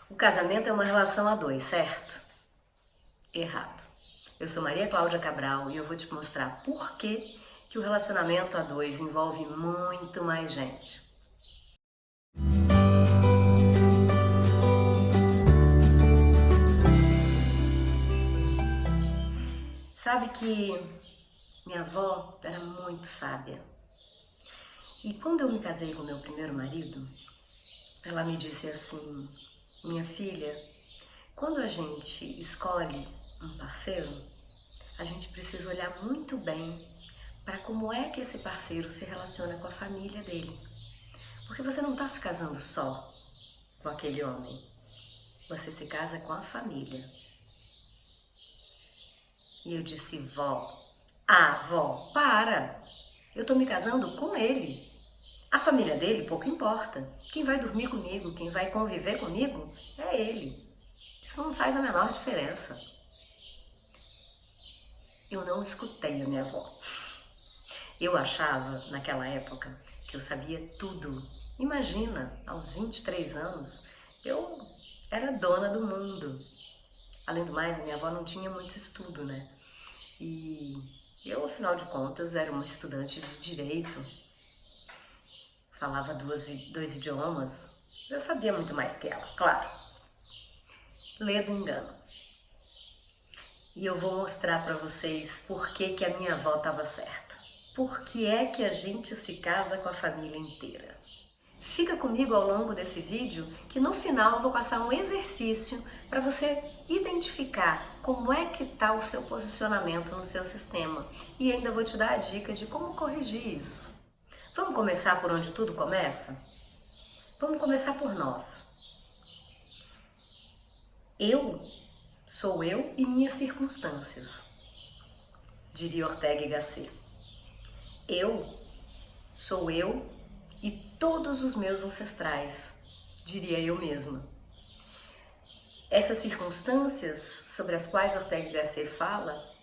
O casamento é uma relação a dois, certo? Errado. Eu sou Maria Cláudia Cabral e eu vou te mostrar por que o relacionamento a dois envolve muito mais gente. Sabe que minha avó era muito sábia. E quando eu me casei com meu primeiro marido, ela me disse assim: minha filha, quando a gente escolhe um parceiro, a gente precisa olhar muito bem para como é que esse parceiro se relaciona com a família dele. Porque você não está se casando só com aquele homem, você se casa com a família. E eu disse: vó, para! Eu estou me casando com ele. A família dele pouco importa. Quem vai dormir comigo, quem vai conviver comigo é ele. Isso não faz a menor diferença. Eu não escutei a minha avó. Eu achava, naquela época, que eu sabia tudo. Imagina, aos 23 anos, eu era dona do mundo. Além do mais, a minha avó não tinha muito estudo, né? E eu, afinal de contas, era uma estudante de direito. Falava dois idiomas. Eu sabia muito mais que ela, claro. Lê do engano. E eu vou mostrar para vocês por que a minha avó estava certa. Por que é que a gente se casa com a família inteira? Fica comigo ao longo desse vídeo que no final eu vou passar um exercício para você identificar como é que está o seu posicionamento no seu sistema. E ainda vou te dar a dica de como corrigir isso. Vamos começar por onde tudo começa? Vamos começar por nós. Eu sou eu e minhas circunstâncias, diria Ortega y Gasset. Eu sou eu e todos os meus ancestrais, diria eu mesma. Essas circunstâncias sobre as quais Ortega y Gasset fala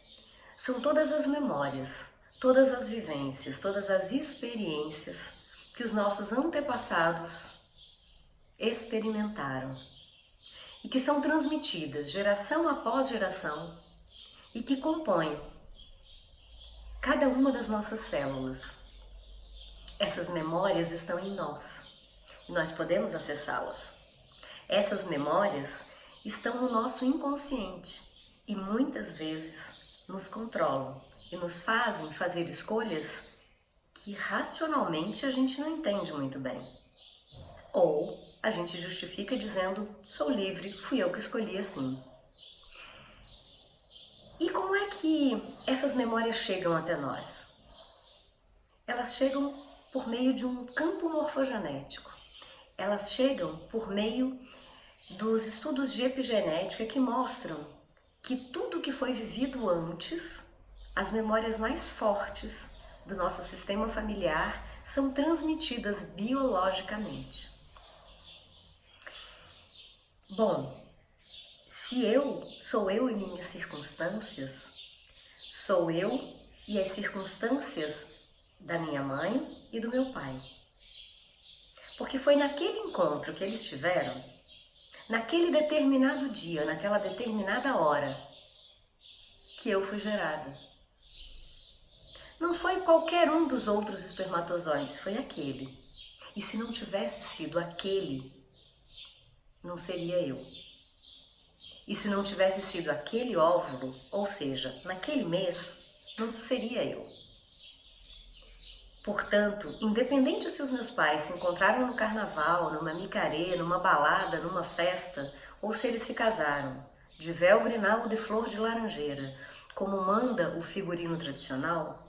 são todas as memórias, todas as vivências, todas as experiências que os nossos antepassados experimentaram e que são transmitidas geração após geração e que compõem cada uma das nossas células. Essas memórias estão em nós e nós podemos acessá-las. Essas memórias estão no nosso inconsciente e muitas vezes nos controlam e nos fazem fazer escolhas que racionalmente a gente não entende muito bem. Ou a gente justifica dizendo: sou livre, fui eu que escolhi assim. E como é que essas memórias chegam até nós? Elas chegam por meio de um campo morfogenético. Elas chegam por meio dos estudos de epigenética que mostram que tudo que foi vivido antes, as memórias mais fortes do nosso sistema familiar, são transmitidas biologicamente. Bom, se eu sou eu e minhas circunstâncias, sou eu e as circunstâncias da minha mãe e do meu pai. Porque foi naquele encontro que eles tiveram, naquele determinado dia, naquela determinada hora, que eu fui gerada. Não foi qualquer um dos outros espermatozoides, foi aquele. E se não tivesse sido aquele, não seria eu. E se não tivesse sido aquele óvulo, ou seja, naquele mês, não seria eu. Portanto, independente se os meus pais se encontraram no carnaval, numa micarê, numa balada, numa festa, ou se eles se casaram, de véu grinaldo e flor de laranjeira, como manda o figurino tradicional,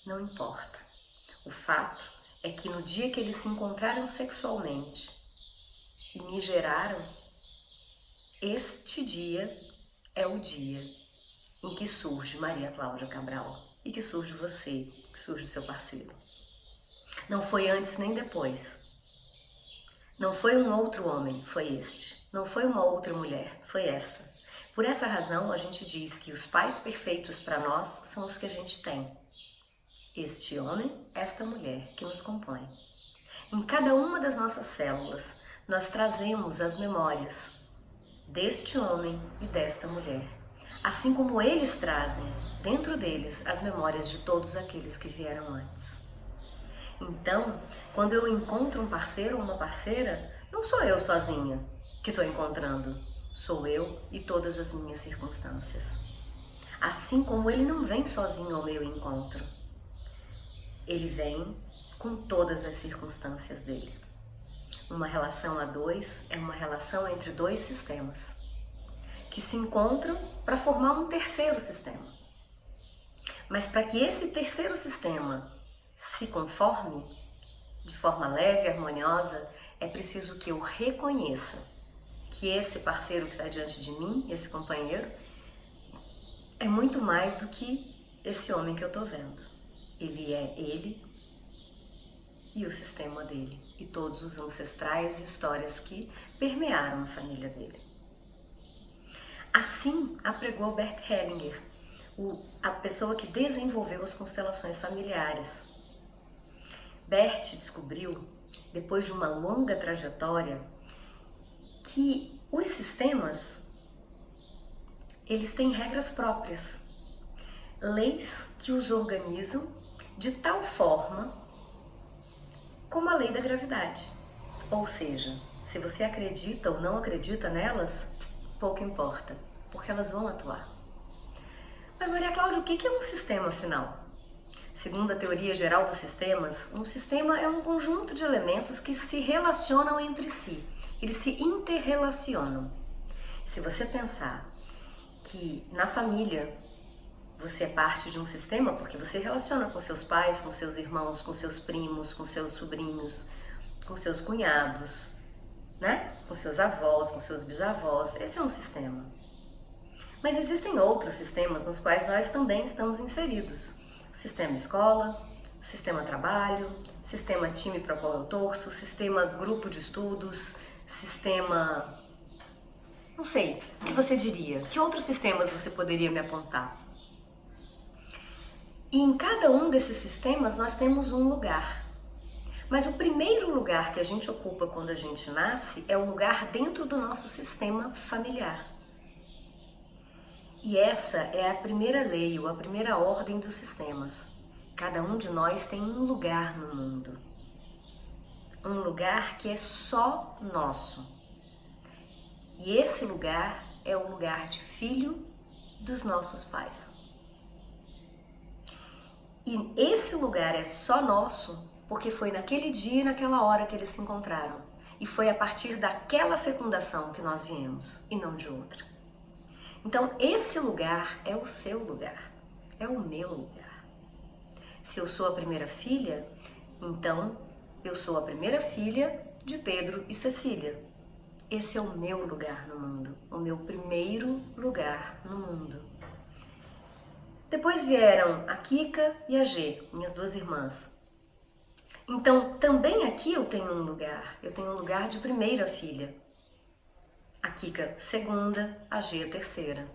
não importa. O fato é que no dia que eles se encontraram sexualmente e me geraram, este dia é o dia em que surge Maria Cláudia Cabral e que surge você, que surge seu parceiro. Não foi antes nem depois. Não foi um outro homem, foi este. Não foi uma outra mulher, foi essa. Por essa razão, a gente diz que os pais perfeitos para nós são os que a gente tem. Este homem, esta mulher que nos compõe. Em cada uma das nossas células, nós trazemos as memórias deste homem e desta mulher, assim como eles trazem dentro deles as memórias de todos aqueles que vieram antes. Então, quando eu encontro um parceiro ou uma parceira, não sou eu sozinha que estou encontrando, sou eu e todas as minhas circunstâncias. Assim como ele não vem sozinho ao meu encontro, ele vem com todas as circunstâncias dele. Uma relação a dois é uma relação entre dois sistemas que se encontram para formar um terceiro sistema. Mas para que esse terceiro sistema se conforme de forma leve e harmoniosa, é preciso que eu reconheça que esse parceiro que está diante de mim, esse companheiro, é muito mais do que esse homem que eu estou vendo. Ele é ele e o sistema dele, e todos os ancestrais e histórias que permearam a família dele. Assim apregou Bert Hellinger, a pessoa que desenvolveu as constelações familiares. Bert descobriu, depois de uma longa trajetória, que os sistemas, eles têm regras próprias, leis que os organizam de tal forma como a lei da gravidade. Ou seja, se você acredita ou não acredita nelas, pouco importa, porque elas vão atuar. Mas Maria Cláudia, o que é um sistema afinal? Segundo a teoria geral dos sistemas, um sistema é um conjunto de elementos que se relacionam entre si, eles se interrelacionam. Se você pensar que na família você é parte de um sistema porque você relaciona com seus pais, com seus irmãos, com seus primos, com seus sobrinhos, com seus cunhados, né? Com seus avós, com seus bisavós. Esse é um sistema. Mas existem outros sistemas nos quais nós também estamos inseridos. O sistema escola, o sistema trabalho, sistema time para qual eu torço, sistema grupo de estudos, sistema... Não sei, o que você diria? Que outros sistemas você poderia me apontar? E em cada um desses sistemas nós temos um lugar. Mas o primeiro lugar que a gente ocupa quando a gente nasce é o lugar dentro do nosso sistema familiar. E essa é a primeira lei, ou a primeira ordem dos sistemas. Cada um de nós tem um lugar no mundo. Um lugar que é só nosso. E esse lugar é o lugar de filho dos nossos pais. E esse lugar é só nosso porque foi naquele dia e naquela hora que eles se encontraram. E foi a partir daquela fecundação que nós viemos, e não de outra. Então, esse lugar é o seu lugar, é o meu lugar. Se eu sou a primeira filha, então eu sou a primeira filha de Pedro e Cecília. Esse é o meu lugar no mundo, o meu primeiro lugar no mundo. Depois vieram a Kika e a G, minhas duas irmãs. Então, também aqui eu tenho um lugar de primeira filha. A Kika segunda, a G terceira.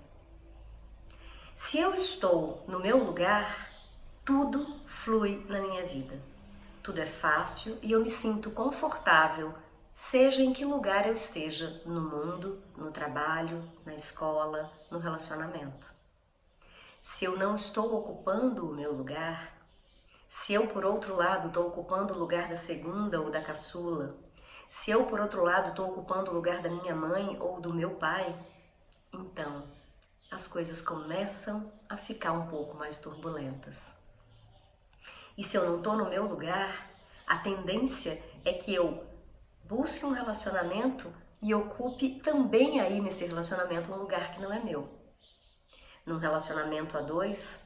Se eu estou no meu lugar, tudo flui na minha vida. Tudo é fácil e eu me sinto confortável, seja em que lugar eu esteja, no mundo, no trabalho, na escola, no relacionamento. Se eu não estou ocupando o meu lugar, se eu, por outro lado, estou ocupando o lugar da segunda ou da caçula, se eu, por outro lado, estou ocupando o lugar da minha mãe ou do meu pai, então as coisas começam a ficar um pouco mais turbulentas. E se eu não estou no meu lugar, a tendência é que eu busque um relacionamento e ocupe também aí nesse relacionamento um lugar que não é meu. Num relacionamento a dois,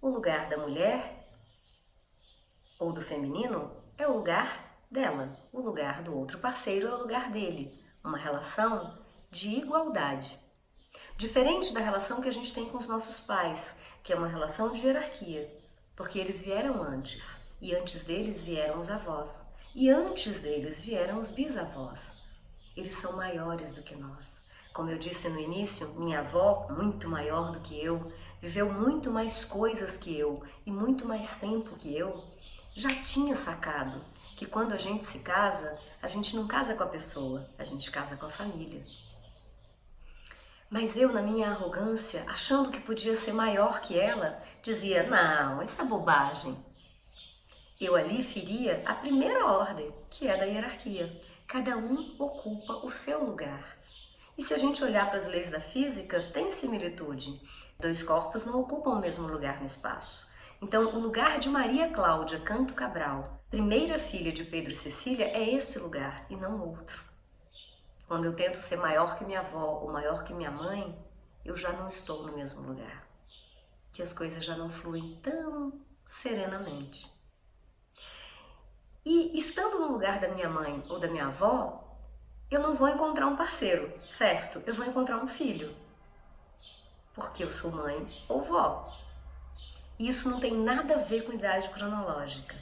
o lugar da mulher ou do feminino é o lugar dela, o lugar do outro parceiro é o lugar dele. Uma relação de igualdade. Diferente da relação que a gente tem com os nossos pais, que é uma relação de hierarquia, porque eles vieram antes, e antes deles vieram os avós, e antes deles vieram os bisavós. Eles são maiores do que nós. Como eu disse no início, minha avó, muito maior do que eu, viveu muito mais coisas que eu e muito mais tempo que eu, já tinha sacado que quando a gente se casa, a gente não casa com a pessoa, a gente casa com a família. Mas eu, na minha arrogância, achando que podia ser maior que ela, dizia: não, isso é bobagem. Eu ali feria a primeira ordem, que é da hierarquia. Cada um ocupa o seu lugar. E se a gente olhar para as leis da física, tem similitude. Dois corpos não ocupam o mesmo lugar no espaço. Então, o lugar de Maria Cláudia Canto Cabral, primeira filha de Pedro e Cecília, é esse lugar e não outro. Quando eu tento ser maior que minha avó ou maior que minha mãe, eu já não estou no mesmo lugar. Que as coisas já não fluem tão serenamente. E estando no lugar da minha mãe ou da minha avó, eu não vou encontrar um parceiro, certo? Eu vou encontrar um filho. Porque eu sou mãe ou vó. E isso não tem nada a ver com idade cronológica.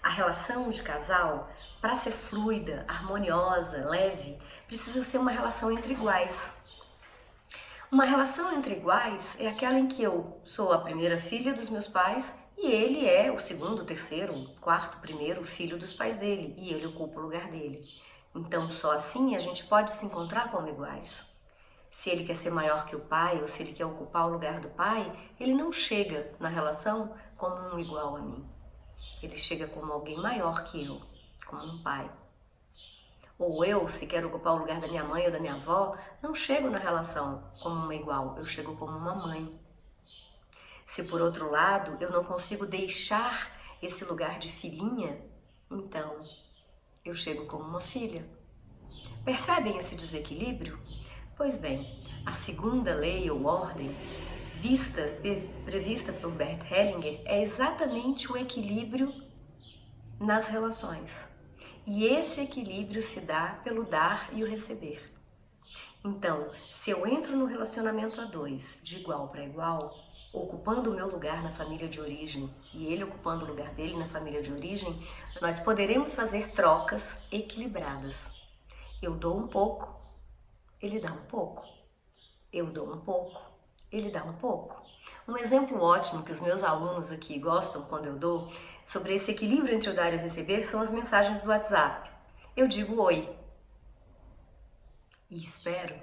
A relação de casal, para ser fluida, harmoniosa, leve, precisa ser uma relação entre iguais. Uma relação entre iguais é aquela em que eu sou a primeira filha dos meus pais e ele é o segundo, terceiro, quarto, primeiro filho dos pais dele e ele ocupa o lugar dele. Então, só assim a gente pode se encontrar como iguais. Se ele quer ser maior que o pai ou se ele quer ocupar o lugar do pai, ele não chega na relação como um igual a mim. Ele chega como alguém maior que eu, como um pai. Ou eu, se quero ocupar o lugar da minha mãe ou da minha avó, não chego na relação como uma igual, eu chego como uma mãe. Se por outro lado eu não consigo deixar esse lugar de filhinha, então eu chego como uma filha. Percebem esse desequilíbrio? Pois bem, a segunda lei ou ordem, prevista por Bert Hellinger, é exatamente o equilíbrio nas relações. E esse equilíbrio se dá pelo dar e o receber. Então, se eu entro no relacionamento a dois, de igual para igual, ocupando o meu lugar na família de origem e ele ocupando o lugar dele na família de origem, nós poderemos fazer trocas equilibradas. Eu dou um pouco, ele dá um pouco. Eu dou um pouco, ele dá um pouco. Um exemplo ótimo que os meus alunos aqui gostam quando eu dou sobre esse equilíbrio entre o dar e o receber são as mensagens do WhatsApp. Eu digo oi e espero.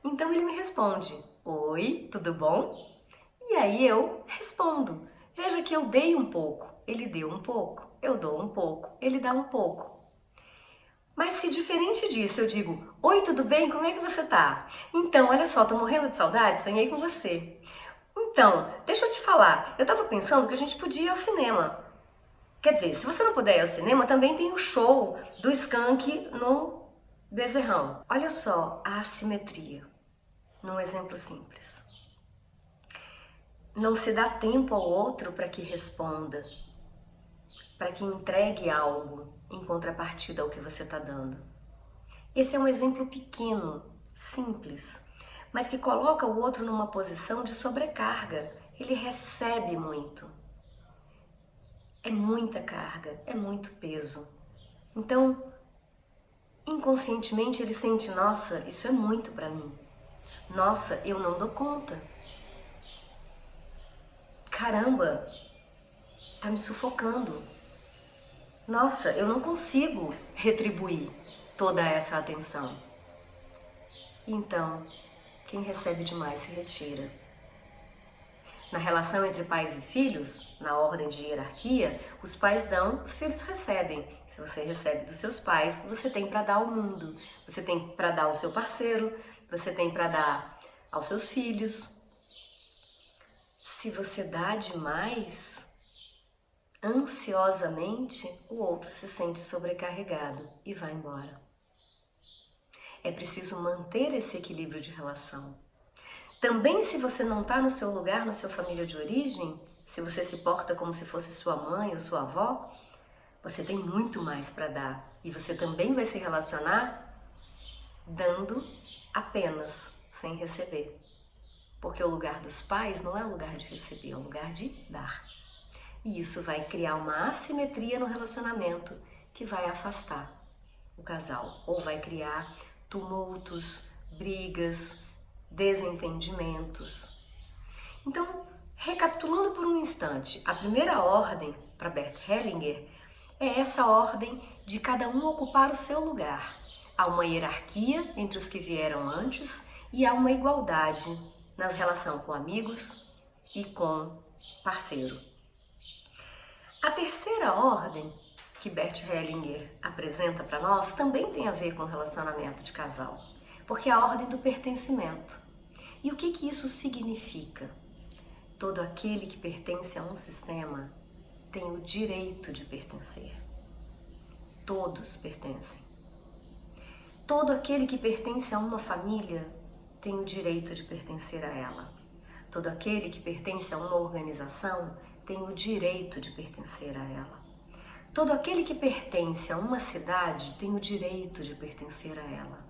Então ele me responde: oi, tudo bom? E aí eu respondo. Veja que eu dei um pouco, ele deu um pouco, eu dou um pouco, ele dá um pouco. Mas se diferente disso eu digo: oi, tudo bem? Como é que você tá? Então, olha só, tô morrendo de saudade, sonhei com você. Então, deixa eu te falar, eu tava pensando que a gente podia ir ao cinema. Quer dizer, se você não puder ir ao cinema, também tem o show do Skank no Bezerrão. Olha só a assimetria, num exemplo simples. Não se dá tempo ao outro para que responda, para que entregue algo em contrapartida ao que você está dando. Esse é um exemplo pequeno, simples, mas que coloca o outro numa posição de sobrecarga. Ele recebe muito. É muita carga, é muito peso. Então, inconscientemente ele sente: nossa, isso é muito para mim. Nossa, eu não dou conta. Caramba, tá me sufocando. Nossa, eu não consigo retribuir toda essa atenção. Então, quem recebe demais se retira. Na relação entre pais e filhos, na ordem de hierarquia, os pais dão, os filhos recebem. Se você recebe dos seus pais, você tem para dar ao mundo. Você tem para dar ao seu parceiro, você tem para dar aos seus filhos. Se você dá demais, ansiosamente, o outro se sente sobrecarregado e vai embora. É preciso manter esse equilíbrio de relação. Também, se você não está no seu lugar, na sua família de origem, se você se porta como se fosse sua mãe ou sua avó, você tem muito mais para dar. E você também vai se relacionar dando apenas, sem receber. Porque o lugar dos pais não é o lugar de receber, é o lugar de dar. E isso vai criar uma assimetria no relacionamento que vai afastar o casal, ou vai criar tumultos, brigas, desentendimentos. Então, recapitulando por um instante, a primeira ordem para Bert Hellinger é essa ordem de cada um ocupar o seu lugar. Há uma hierarquia entre os que vieram antes e há uma igualdade na relação com amigos e com parceiro. A terceira ordem que Bert Hellinger apresenta para nós também tem a ver com o relacionamento de casal, porque é a ordem do pertencimento. E o que isso significa? Todo aquele que pertence a um sistema tem o direito de pertencer. Todos pertencem. Todo aquele que pertence a uma família tem o direito de pertencer a ela. Todo aquele que pertence a uma organização tem o direito de pertencer a ela. Todo aquele que pertence a uma cidade tem o direito de pertencer a ela.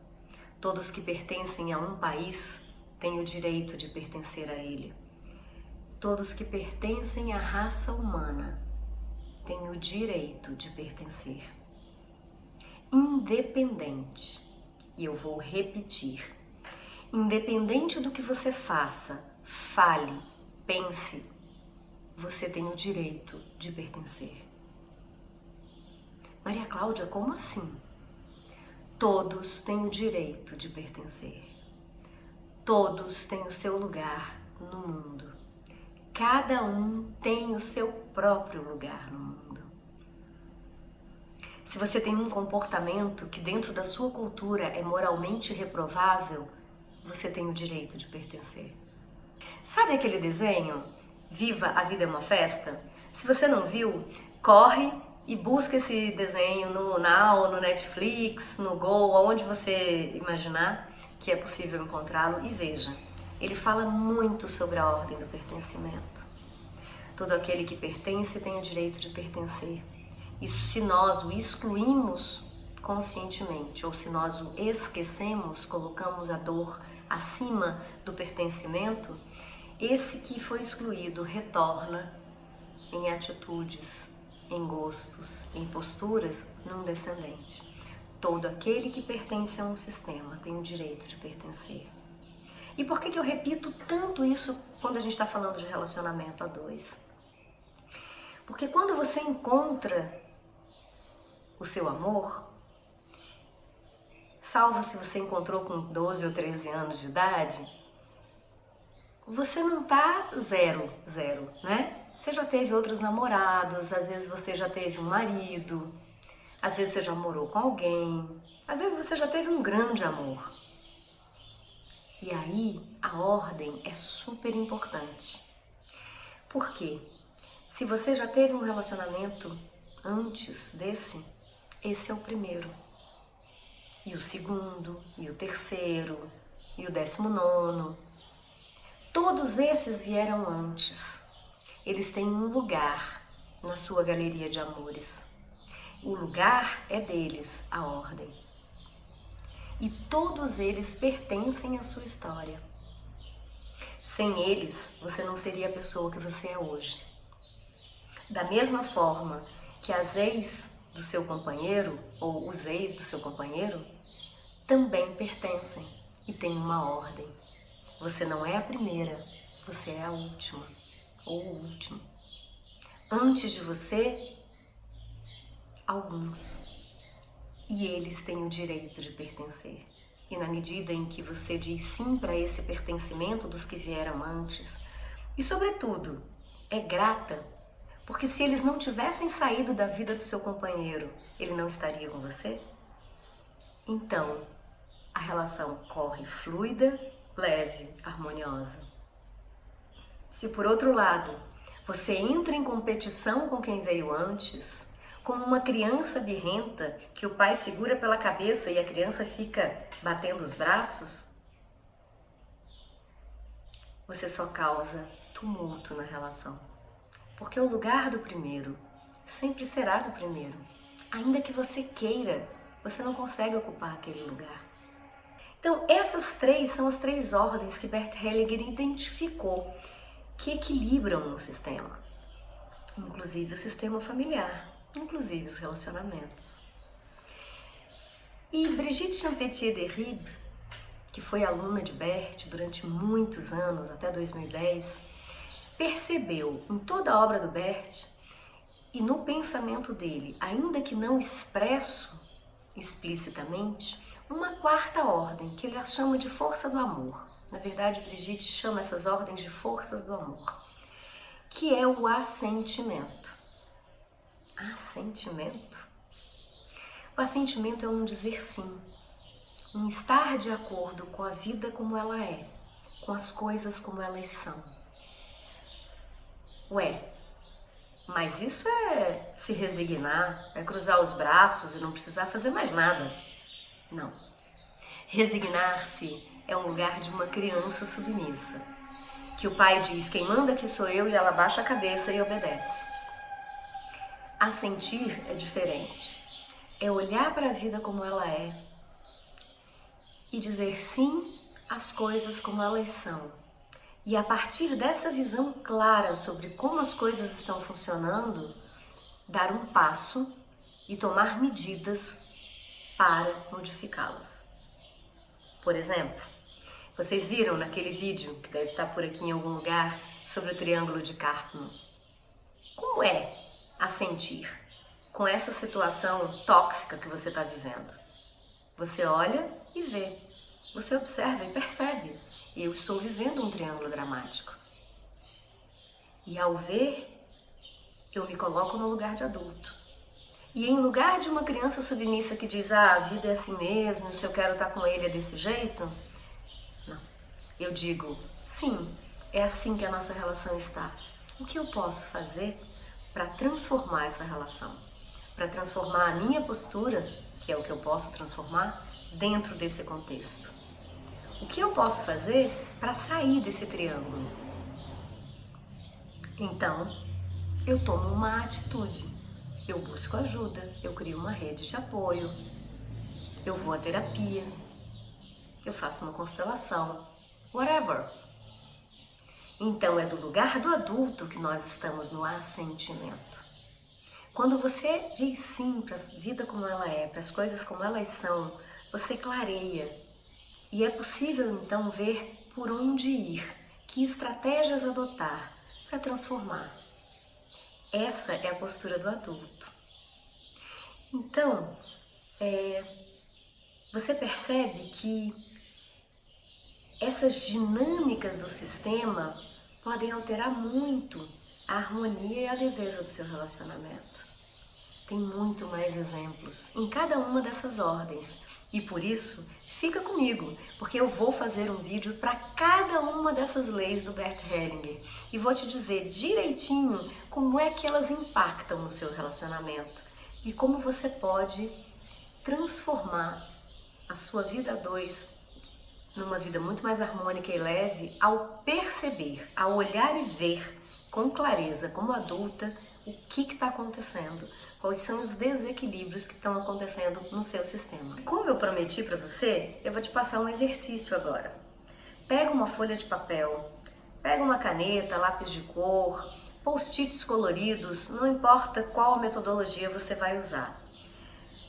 Todos que pertencem a um país têm o direito de pertencer a ele. Todos que pertencem à raça humana têm o direito de pertencer. Independente, e eu vou repetir, independente do que você faça, fale, pense, você tem o direito de pertencer. Maria Cláudia, como assim? Todos têm o direito de pertencer. Todos têm o seu lugar no mundo. Cada um tem o seu próprio lugar no mundo. Se você tem um comportamento que dentro da sua cultura é moralmente reprovável, você tem o direito de pertencer. Sabe aquele desenho? Viva, a vida é uma festa? Se você não viu, corre e busca esse desenho no Now, no Netflix, no Go, aonde você imaginar que é possível encontrá-lo e veja. Ele fala muito sobre a ordem do pertencimento. Todo aquele que pertence tem o direito de pertencer. E se nós o excluímos conscientemente, ou se nós o esquecemos, colocamos a dor acima do pertencimento, esse que foi excluído retorna em atitudes, em gostos, em posturas num descendente. Todo aquele que pertence a um sistema tem o direito de pertencer. E por que eu repito tanto isso quando a gente está falando de relacionamento a dois? Porque quando você encontra o seu amor, salvo se você encontrou com 12 ou 13 anos de idade, você não tá zero, né? Você já teve outros namorados, às vezes você já teve um marido, às vezes você já morou com alguém, às vezes você já teve um grande amor. E aí a ordem é super importante. Por quê? Se você já teve um relacionamento antes desse, esse é o primeiro. E o segundo, e o terceiro, e o 19º. Todos esses vieram antes. Eles têm um lugar na sua galeria de amores. O lugar é deles, a ordem. E todos eles pertencem à sua história. Sem eles, você não seria a pessoa que você é hoje. Da mesma forma que as ex do seu companheiro, ou os ex do seu companheiro, também pertencem e têm uma ordem. Você não é a primeira, você é a última, ou o último. Antes de você, alguns. E eles têm o direito de pertencer. E na medida em que você diz sim para esse pertencimento dos que vieram antes, e sobretudo, é grata, porque se eles não tivessem saído da vida do seu companheiro, ele não estaria com você? Então, a relação corre fluida, leve, harmoniosa. Se por outro lado, você entra em competição com quem veio antes, como uma criança birrenta que o pai segura pela cabeça e a criança fica batendo os braços, você só causa tumulto na relação. Porque o lugar do primeiro sempre será do primeiro. Ainda que você queira, você não consegue ocupar aquele lugar. Então, essas três são as três ordens que Bert Hellinger identificou que equilibram o sistema, inclusive o sistema familiar, inclusive os relacionamentos. E Brigitte Champetier-Derrib, que foi aluna de Bert durante muitos anos, até 2010, percebeu em toda a obra do Bert e no pensamento dele, ainda que não expresso explicitamente, uma quarta ordem, que ele chama de força do amor. Na verdade, Brigitte chama essas ordens de forças do amor, que é o assentimento. Assentimento? O assentimento é um dizer sim, um estar de acordo com a vida como ela é, com as coisas como elas são. Ué, mas isso é se resignar, é cruzar os braços e não precisar fazer mais nada. Não. Resignar-se é um lugar de uma criança submissa, que o pai diz: quem manda aqui sou eu, e ela baixa a cabeça e obedece. Assentir é diferente. É olhar para a vida como ela é e dizer sim às coisas como elas são. E a partir dessa visão clara sobre como as coisas estão funcionando, dar um passo e tomar medidas para modificá-las. Por exemplo, vocês viram naquele vídeo, que deve estar por aqui em algum lugar, sobre o triângulo de Karpman? Como é assentir com essa situação tóxica que você está vivendo? Você olha e vê, você observa e percebe: eu estou vivendo um triângulo dramático. E ao ver, eu me coloco no lugar de adulto. E em lugar de uma criança submissa que diz: a vida é assim mesmo, se eu quero estar com ele é desse jeito, não. Eu digo: sim, é assim que a nossa relação está. O que eu posso fazer para transformar essa relação? Para transformar a minha postura, que é o que eu posso transformar, dentro desse contexto. O que eu posso fazer para sair desse triângulo? Então, eu tomo uma atitude. Eu busco ajuda, eu crio uma rede de apoio, eu vou à terapia, eu faço uma constelação, whatever. Então, é do lugar do adulto que nós estamos no assentimento. Quando você diz sim para a vida como ela é, para as coisas como elas são, você clareia. E é possível então ver por onde ir, que estratégias adotar para transformar. Essa é a postura do adulto. Então, você percebe que essas dinâmicas do sistema podem alterar muito a harmonia e a leveza do seu relacionamento. Tem muito mais exemplos em cada uma dessas ordens. E por isso, fica comigo, porque eu vou fazer um vídeo para cada uma dessas leis do Bert Hellinger e vou te dizer direitinho como é que elas impactam no seu relacionamento e como você pode transformar a sua vida a dois numa vida muito mais harmônica e leve ao perceber, ao olhar e ver com clareza, como adulta, o que está acontecendo, quais são os desequilíbrios que estão acontecendo no seu sistema. Como eu prometi para você, eu vou te passar um exercício agora. Pega uma folha de papel, pega uma caneta, lápis de cor, post-its coloridos, não importa qual metodologia você vai usar.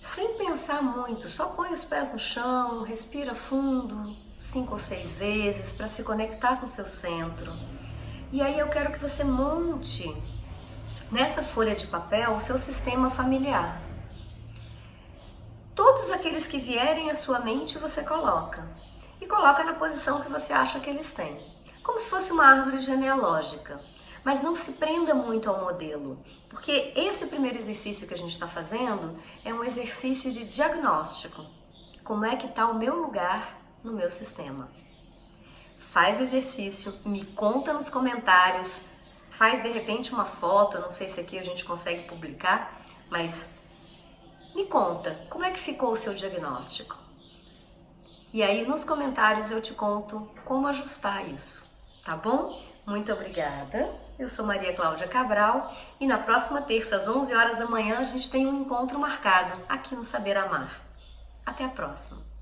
Sem pensar muito, só põe os pés no chão, respira fundo 5 ou 6 vezes para se conectar com o seu centro. E aí eu quero que você monte nessa folha de papel o seu sistema familiar. Todos aqueles que vierem à sua mente você coloca. E coloca na posição que você acha que eles têm. Como se fosse uma árvore genealógica. Mas não se prenda muito ao modelo. Porque esse primeiro exercício que a gente está fazendo é um exercício de diagnóstico. Como é que está o meu lugar no meu sistema? Faz o exercício, me conta nos comentários, faz de repente uma foto, não sei se aqui a gente consegue publicar, mas me conta, como é que ficou o seu diagnóstico? E aí nos comentários eu te conto como ajustar isso, tá bom? Muito obrigada, eu sou Maria Cláudia Cabral e na próxima terça às 11 horas da manhã a gente tem um encontro marcado aqui no Saber Amar. Até a próxima!